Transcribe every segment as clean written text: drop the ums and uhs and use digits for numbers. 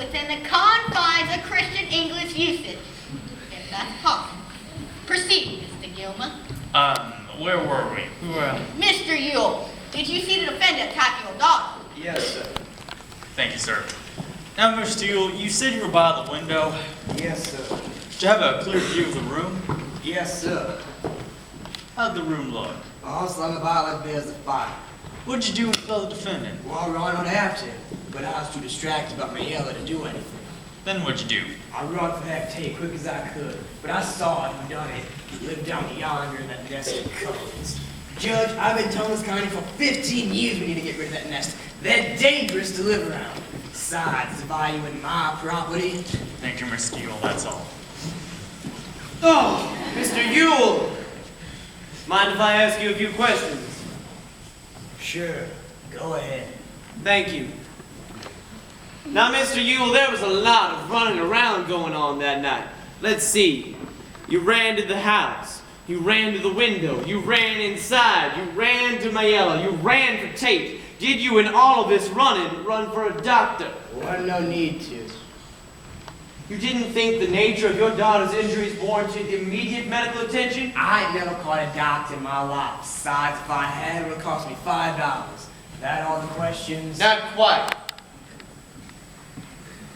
within the confines of Christian English usage, if that's possible. Proceed, Mr. Gilman. Where were we? Mr. Ewell, did you see the defendant attack your daughter? Yes, sir. Thank you, sir. Now, Mr. Ewell, you said you were by the window. Yes, sir. Did you have a clear view of the room? Yes, sir. How'd the room look? All slung about like there's a fire. What'd you do when you saw the defendant? Well, I don't have to, but I was too distracted about Mayella to do anything. Then what'd you do? I run for that tape quick as I could, but I saw him done it. He lived down yonder in that nest of cones. Judge, I've been telling this county for 15 years we need to get rid of that nest. They're dangerous to live around. Besides, the value in my property. Thank you, Mr. Ewell, that's all. Oh, Mr. Ewell! Mind if I ask you a few questions? Sure, go ahead. Thank you. Now, Mr. Ewell, there was a lot of running around going on that night. Let's see. You ran to the house. You ran to the window. You ran inside. You ran to Mayella. You ran for Tate. Did you, in all of this running, run for a doctor? Wasn't no need to. You didn't think the nature of your daughter's injuries warranted immediate medical attention? I ain't never caught a doctor in my life. Besides, if I had, it would cost me $5. That all the questions? Not quite.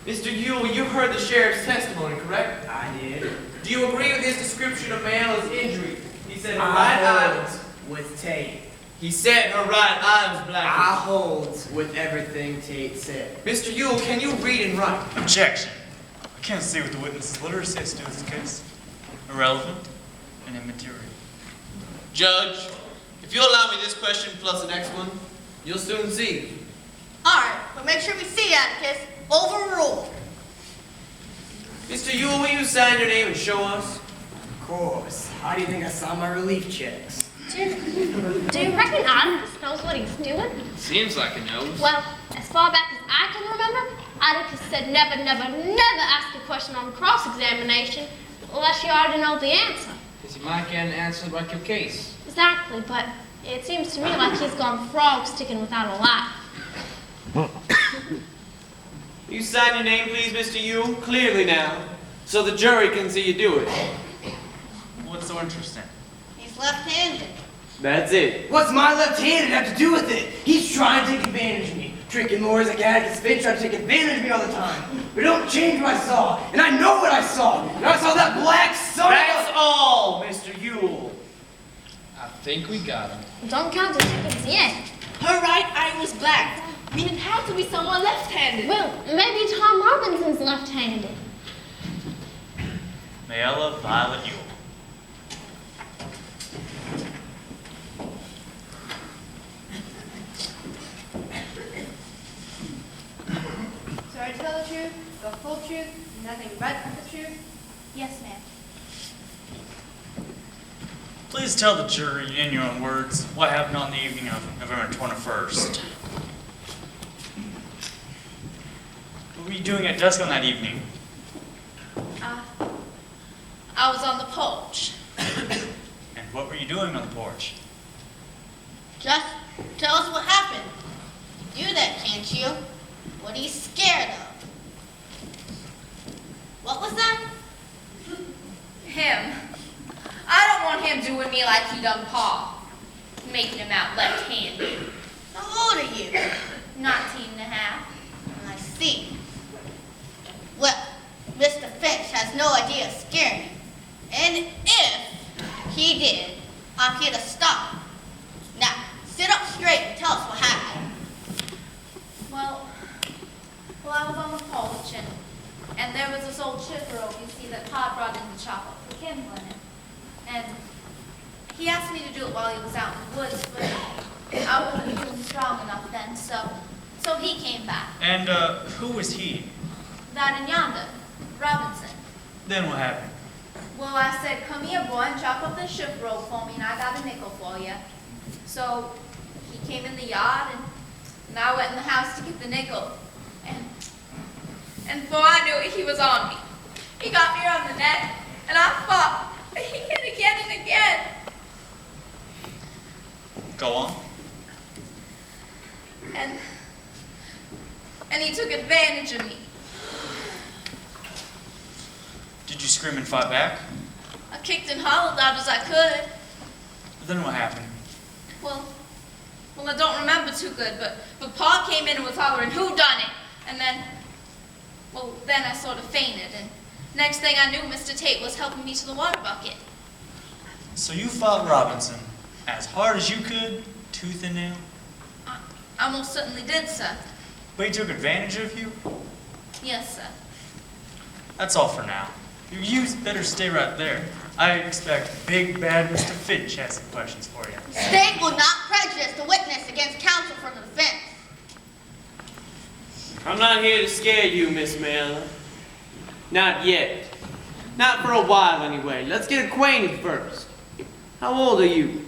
Mr. Ewell, you heard the sheriff's testimony, correct? I did. Do you agree with his description of Mayella's injury? He said her right I eye was... hold with Tate. He said her right eye was I black. hold with everything Tate said. Mr. Ewell, can you read and write? Objection. I can't see what the witness's literacy has to do with this case. Irrelevant and immaterial. Judge, if you allow me this question plus the next one, you'll soon see. All right, but make sure we see Atticus. Overruled. Mr. Ewell, will you sign your name and show us? Of course. How do you think I saw my relief checks? Do you reckon Atticus knows what he's doing? Seems like he knows. Well, as far back as I can remember, Atticus said never, never, never ask a question on cross-examination unless you already know the answer. Because he might get an answer like your case. Exactly, but it seems to me like he's gone frog sticking without a laugh. Will you sign your name, please, Mr. Ewell? Clearly now, so the jury can see you do it. What's so interesting? He's left-handed. That's it. What's my left-handed have to do with it? He's trying to take advantage of me. Tricking lawyers like Atticus Finch try to take advantage of me all the time. But it don't change what I saw. And I know what I saw. And I saw that black son That's all, Mr. Ewell. I think we got him. Don't count the tickets yet. Her right eye was black, meaning it had to be someone left-handed. Well, maybe Tom Robinson's left-handed. Mayella Violet Ewell. Swear to tell the truth, the full truth, nothing but the truth? Yes, ma'am. Please tell the jury in your own words what happened on the evening of November 21st. What were you doing at dusk on that evening? I was on the porch. And what were you doing on the porch? Just tell us what happened. Do that, can't you? What are you scared of? What was that? Him. I don't want him doing me like he done Pa. Making him out left-handed. How old are you? 19 and a half. I see. Well, Mr. Finch has no idea of scaring you. And if he did, I'm here to stop him. Now, sit up straight and tell us what happened. Well, I was on the porch and there was this old chipper, you see, that Pa brought in to chop up the kindling. And he asked me to do it while he was out in the woods, but I wasn't feeling strong enough then, so he came back. And who was he? That in yonder, Robinson. Then what happened? Well, I said, come here, boy, and chop up this ship rope for me, and I got a nickel for you. So he came in the yard, and I went in the house to get the nickel. And before I knew it, he was on me. He got me around the neck, and I fought. He hit again and again. Go on. And he took advantage of me. Did you scream and fight back? I kicked and hollered loud as I could. Then what happened? Well, I don't remember too good, but Pa came in and was hollering, "Who done it?" And then I sort of fainted, and next thing I knew, Mr. Tate was helping me to the water bucket. So you fought Robinson as hard as you could, tooth and nail? I most certainly did, sir. But he took advantage of you? Yes, sir. That's all for now. You better stay right there. I expect big bad Mr. Finch has some questions for you. The state will not prejudice the witness against counsel for the defense. I'm not here to scare you, Miss Mayella. Not yet. Not for a while, anyway. Let's get acquainted first. How old are you?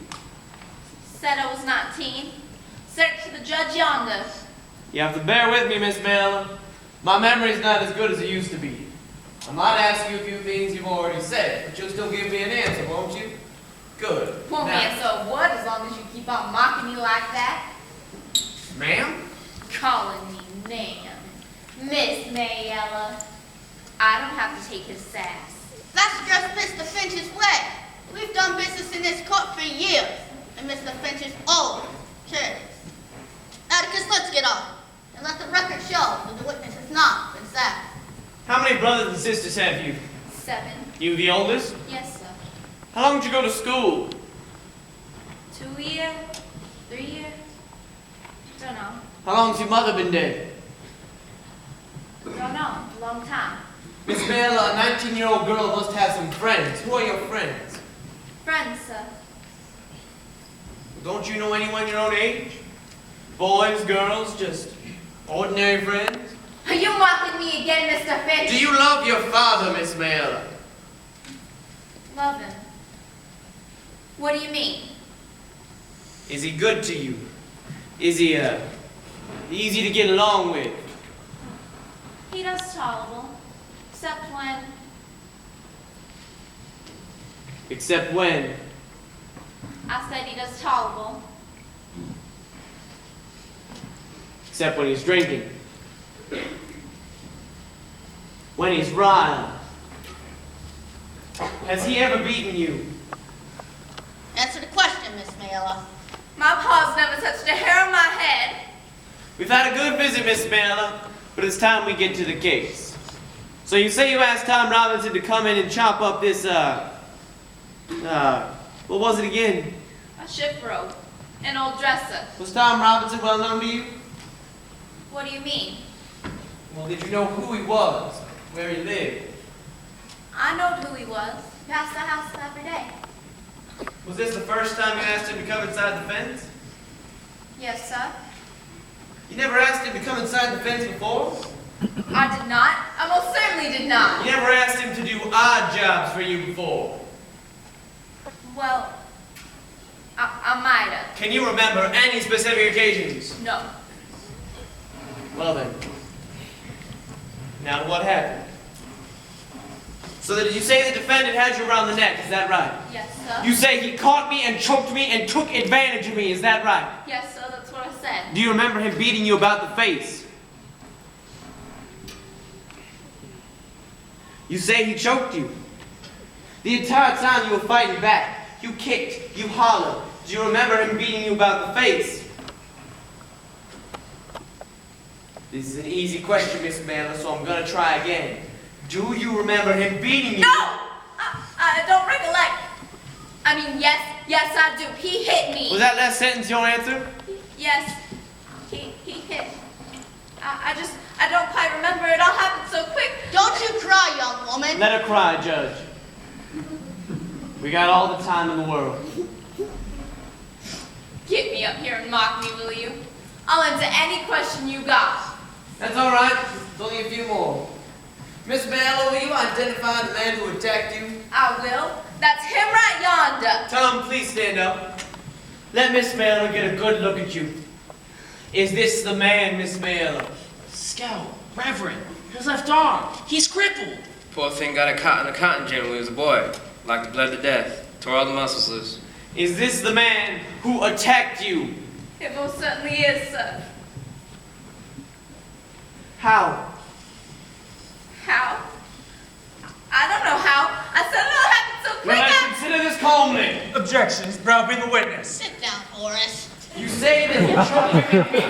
Said I was 19. Search to the judge yonder. You have to bear with me, Miss Mayella. My memory's not as good as it used to be. I might ask you a few things you've already said, but you'll still give me an answer, won't you? Good. Won't Now- answer a word as long as you keep on mocking me like that. Ma'am? Calling me ma'am. Miss Mayella. I don't have to take his sass. That's just Mr. Finch's way. We've done business in this court for years, and Mr. Finch is always curious. Atticus, let's get on, and let the record show that the witness has not been sacked. How many brothers and sisters have you? 7. You the oldest? Yes, sir. How long did you go to school? 2 years? 3 years? Don't know. How long's your mother been dead? Don't know. Long time. Miss Mayella, a 19-year-old girl must have some friends. Who are your friends? Friends, sir. Don't you know anyone your own age? Boys, girls, just ordinary friends? Are you mocking me again, Mr. Finch? Do you love your father, Miss Mayella? Love him. What do you mean? Is he good to you? Is he, easy to get along with? He does tolerable. Except when... Except when? I said he does tolerable. Except when he's drinking. When he's riled. Has he ever beaten you? Answer the question, Miss Mayella. My pa's never touched a hair on my head. We've had a good visit, Miss Mayella, but it's time we get to the case. So you say you asked Tom Robinson to come in and chop up this, what was it again? A shift robe. An old dresser. Was Tom Robinson well known to you? What do you mean? Well, did you know who he was, where he lived? I know who he was. He passed the house every day. Was this the first time you asked him to come inside the fence? Yes, sir. You never asked him to come inside the fence before? I did not. I most certainly did not. You never asked him to do odd jobs for you before? Well, I might have. Can you remember any specific occasions? No. Well then. Now what happened? So that you say the defendant had you around the neck, is that right? Yes, sir. You say he caught me and choked me and took advantage of me, is that right? Yes, sir. That's what I said. Do you remember him beating you about the face? You say he choked you. The entire time you were fighting back, you kicked, you hollered. Do you remember him beating you about the face? This is an easy question, Miss Mayella, so I'm gonna try again. Do you remember him beating you? No! I don't recollect. I mean, yes, I do. He hit me. Was that last sentence your answer? Yes, he hit. I don't quite remember. It all happened so quick. Don't you cry, young woman. Let her cry, Judge. We got all the time in the world. Get me up here and mock me, will you? I'll answer any question you got. That's all right. It's only a few more. Miss Mayella, will you identify the man who attacked you? I will. That's him right yonder. Tom, please stand up. Let Miss Mayella get a good look at you. Is this the man, Miss Mayella? Scout, Reverend, his left arm. He's crippled. Poor thing got caught in a cotton gin when he was a boy. Like he bled to death. Tore all the muscles loose. Is this the man who attacked you? It most certainly is, sir. How? How? I don't know calmly. Objection, he's browbeating the witness. Sit down, Horace. You say that he tried to beat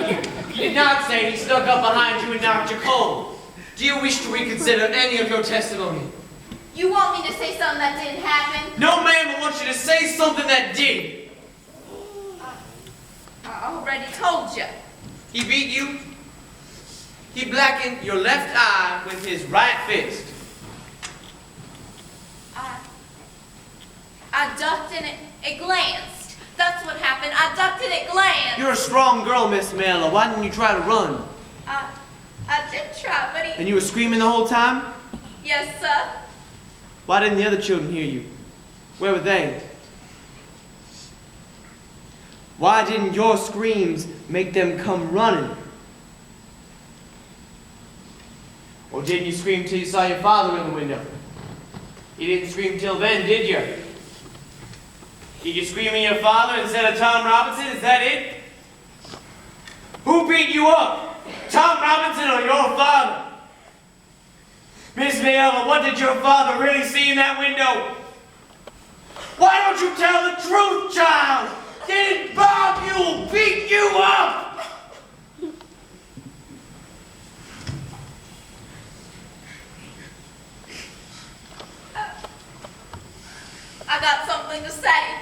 you. You did not say he snuck up behind you and knocked you cold. Do you wish to reconsider any of your testimony? You want me to say something that didn't happen? No, ma'am, I want you to say something that did. I already told you. He beat you. He blackened your left eye with his right fist. I ducked and it glanced. That's what happened. I ducked and it glanced. You're a strong girl, Miss Mayella. Why didn't you try to run? I did try, but he... And you were screaming the whole time? Yes, sir. Why didn't the other children hear you? Where were they? Why didn't your screams make them come running? Or didn't you scream till you saw your father in the window? You didn't scream till then, did you? Did you scream at your father instead of Tom Robinson? Is that it? Who beat you up? Tom Robinson or your father? Miss Mayella, what did your father really see in that window? Why don't you tell the truth, child? Did Bob Ewell beat you up? I got something to say.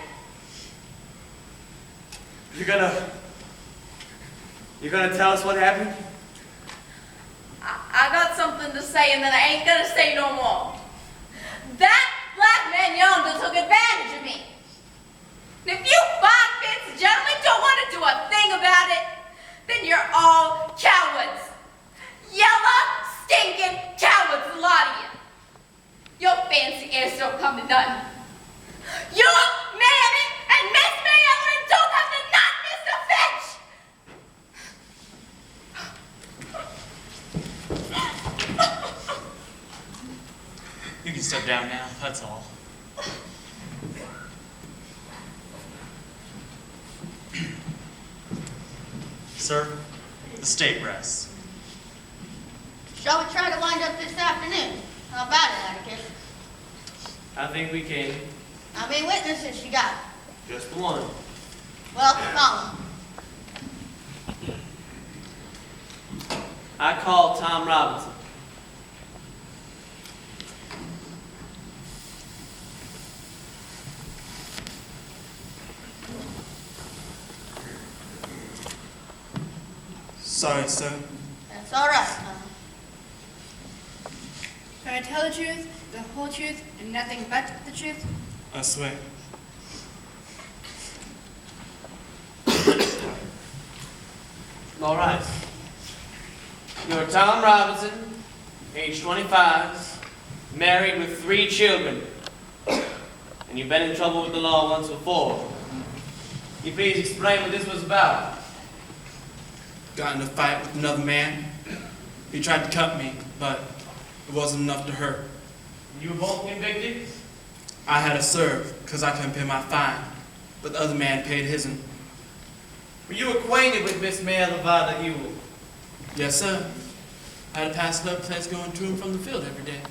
You're gonna tell us what happened? I got something to say, and then I ain't gonna say no more. That black man yonder took advantage of me. And if you fine, fancy gentlemen don't want to do a thing about it, then you're all cowards. Yellow, stinking cowards, a lot of you. Your fancy airs don't come to nothing. You, Mammy, and Miss Mayella don't have to knock Mr. Finch. You can step down now, that's all. Sir, the state rests. Shall we try to wind up this afternoon? How about it, Atticus? I think we can. How many witnesses you got? Just one. Well, call 'em. I called Tom Robinson. Sorry, sir. That's all right, Tom. Shall I tell the truth, the whole truth, and nothing but the truth? I swear. All right. You're Tom Robinson, age 25, married with 3 children, and you've been in trouble with the law once before. Can you please explain what this was about? Got in a fight with another man. He tried to cut me, but it wasn't enough to hurt. You were both convicted? I had to serve because I couldn't pay my fine, but the other man paid his'n. Were you acquainted with Miss Mayella Ewell? Yes, sir. I had to pass the place going to and from the field every day.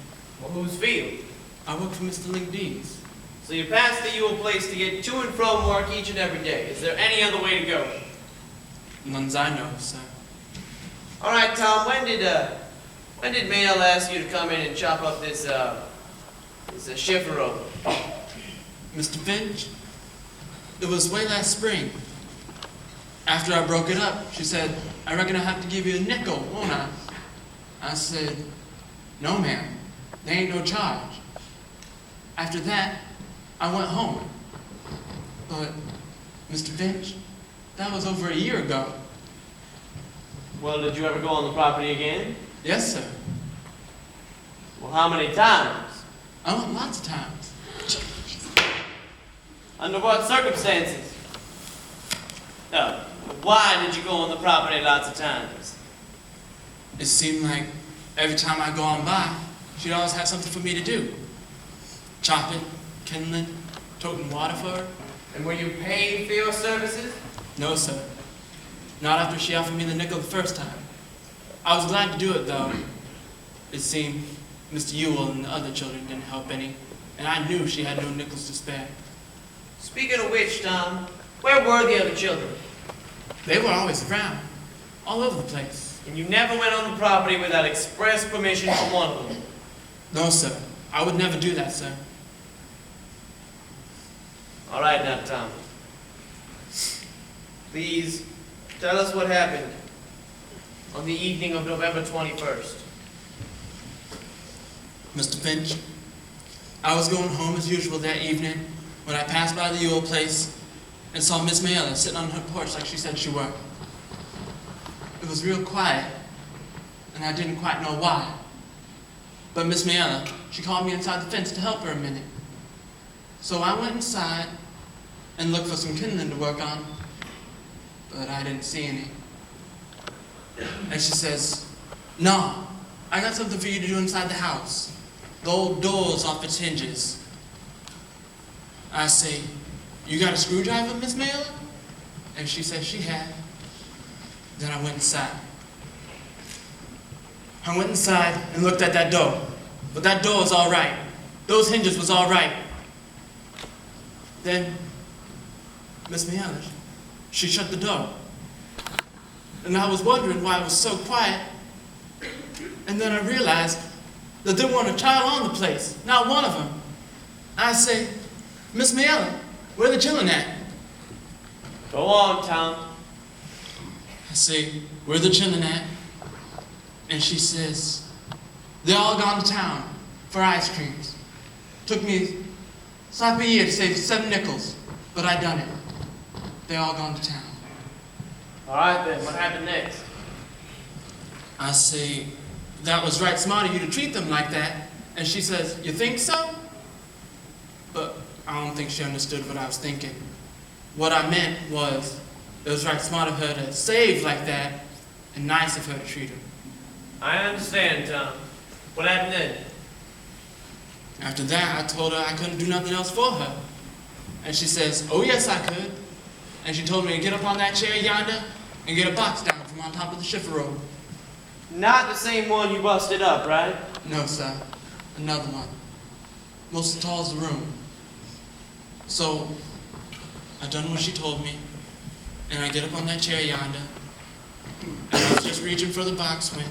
Well, whose field? I worked for Mr. Lingdee's. So you passed the Ewell place to get to and from work each and every day. Is there any other way to go? None's I know, sir. All right, Tom. When did Mayella ask you to come in and chop up this chifferobe? Mr. Finch, it was way last spring. After I broke it up, she said, I reckon I have to give you a nickel, won't I? I said, no, ma'am. There ain't no charge. After that, I went home. But, Mr. Finch, that was over a year ago. Well, did you ever go on the property again? Yes, sir. Well, how many times? I went lots of times. Under what circumstances? No. Why did you go on the property lots of times? It seemed like every time I go on by, she'd always have something for me to do. Chopping, kindling, toting water for her. And were you paid for your services? No, sir. Not after she offered me the nickel the first time. I was glad to do it, though. It seemed Mr. Ewell and the other children didn't help any, and I knew she had no nickels to spare. Speaking of which, Tom, where were the other children? They were always around, all over the place. And you never went on the property without express permission from one of them? No, sir. I would never do that, sir. All right now, Tom. Please tell us what happened on the evening of November 21st. Mr. Finch, I was going home as usual that evening when I passed by the Ewell place and saw Miss Mayella sitting on her porch like she said she were. It was real quiet, and I didn't quite know why. But Miss Mayella, she called me inside the fence to help her a minute. So I went inside and looked for some kindling to work on, but I didn't see any. And she says, "No, I got something for you to do inside the house. The old door's off its hinges." I say, "You got a screwdriver, Miss Mayella?" And she says she had. Then I went inside. I went inside and looked at that door. But that door was all right. Those hinges was all right. Then Miss Mayella, she shut the door. And I was wondering why it was so quiet. And then I realized that there wasn't a child on the place, not one of them. I say, "Miss Mayella, where the children at?" Go on, Tom. I say, "Where the children at?" And she says, "They're all gone to town for ice creams. Took me slap a year to save 7 nickels, but I done it. They're all gone to town." All right then, what happened next? I say, "That was right smart of you to treat them like that." And she says, "You think so?" But I don't think she understood what I was thinking. What I meant was, it was right smart of her to save like that, and nice of her to treat him. I understand, Tom. What happened then? After that, I told her I couldn't do nothing else for her. And she says, "Oh yes, I could." And she told me to get up on that chair yonder and get a box down from on top of the shifter robe. Not the same one you busted up, right? No, sir. Another one. Most as tall as the room. So, I done what she told me, and I get up on that chair yonder, and I was just reaching for the box when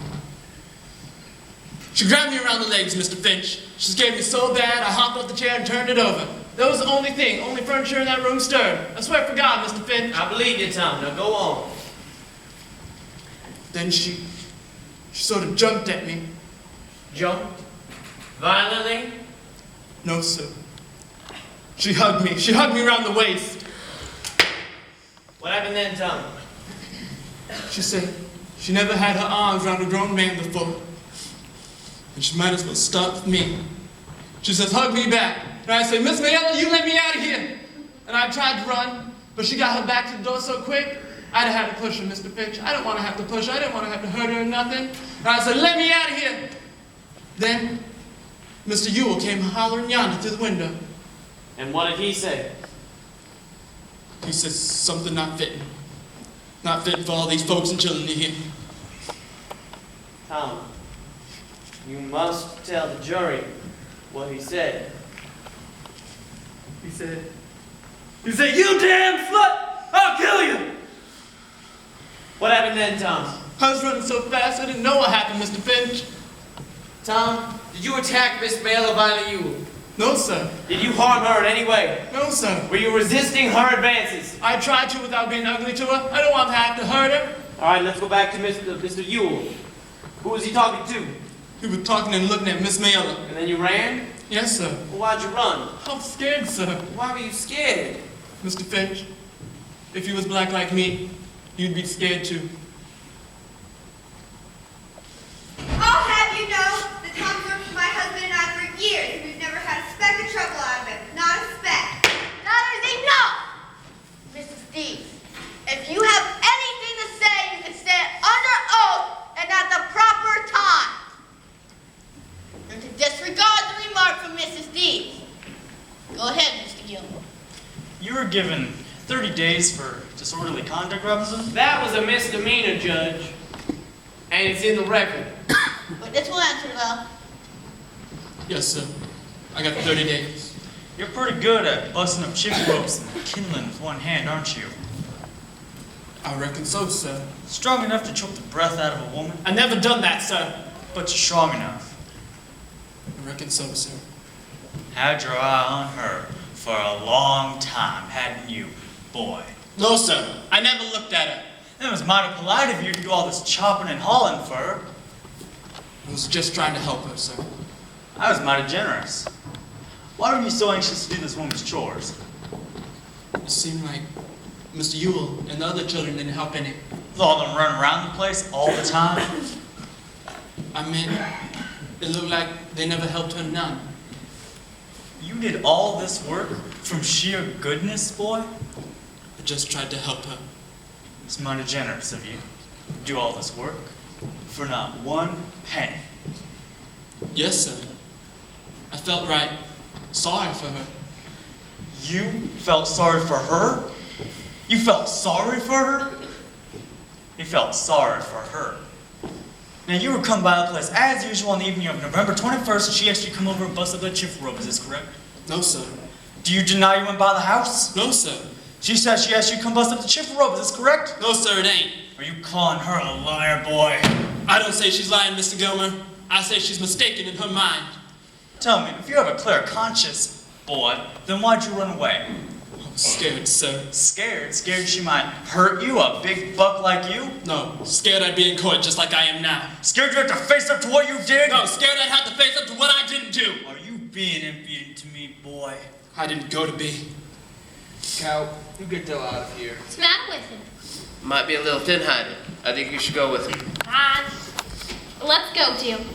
she grabbed me around the legs, Mr. Finch. She scared me so bad, I hopped off the chair and turned it over. That was the only thing, only furniture in that room stirred. I swear for God, Mr. Finch. I believe you, Tom. Now go on. Then she sort of jumped at me. Jumped? Violently? No, sir. She hugged me. She hugged me around the waist. What happened then, Tom? She said she never had her arms around a grown man before. And she might as well start with me. She says, "Hug me back." And I say, "Miss Mayella, you let me out of here." And I tried to run, but she got her back to the door so quick, I'd have had to push her, Mr. Finch. I didn't want to have to push her. I didn't want to have to hurt her or nothing. And I said, "Let me out of here." Then Mr. Ewell came hollering yonder through the window. And what did he say? He says something not fitting. Not fitting for all these folks and children to hear. Tom, you must tell the jury what he said. He said, "You damn slut! I'll kill you!" What happened then, Tom? I was running so fast I didn't know what happened, Mr. Finch. Tom, did you attack Miss Mayella violently? No, sir. Did you harm her in any way? No, sir. Were you resisting her advances? I tried to without being ugly to her. I don't want to have to hurt her. All right, let's go back to Mr. Ewell. Who was he talking to? He was talking and looking at Miss Mayella. And then you ran? Yes, sir. Well, why'd you run? I was scared, sir. Why were you scared? Mr. Finch, if you was black like me, you'd be scared too. I'll have you know that Tom's worked for my husband and I for years, and we've never had a speck of trouble out of him. Not a speck. That is enough! Mrs. Dees, if you have anything to say, you can say it under oath and at the proper time. And to disregard the remark from Mrs. Dees, go ahead, Mr. Gilmore. You were given 30 days for disorderly conduct, Robinson? That was a misdemeanor, Judge. And it's in the record. But this will answer, though. Yes, sir. I got 30 days. You're pretty good at busting up chicken ropes and kindling with one hand, aren't you? I reckon so, sir. Strong enough to choke the breath out of a woman, I never done that, sir. but you're strong enough. I reckon so, sir. Had your eye on her for a long time, hadn't you, boy? No, sir. I never looked at her. It was mighty polite of you to do all this chopping and hauling for her. I was just trying to help her, sir. I was mighty generous. Why were you so anxious to do this woman's chores? It seemed like Mr. Ewell and the other children didn't help any. With all them running around the place all the time? I mean, it looked like they never helped her none. You did all this work from sheer goodness, boy? I just tried to help her. It's mighty generous of you to do all this work for not one penny. Yes, sir. I felt right sorry for her. You felt sorry for her? You felt sorry for her? You felt sorry for her. Now, you were come by the place as usual on the evening of November 21st, and she actually come over and busted that chip rope. Is this correct? No, sir. Do you deny you went by the house? No, sir. She says she asked you to come bust up the chip rope. Is this correct? No, sir, it ain't. Are you calling her a liar, boy? I don't say she's lying, Mr. Gilmer. I say she's mistaken in her mind. Tell me, if you have a clear conscience, boy, then why'd you run away? I was scared, sir. Scared? Scared she might hurt you, a big buck like you? No, scared I'd be in court just like I am now. Scared you have to face up to what you did? No, scared I'd have to face up to what I didn't do. Are you being impudent to me, boy? I didn't go to be. Cal, you get the hell out of here. What's the matter with him? Might be a little thin-headed. I think you should go with him. Fine. Let's go, Jim.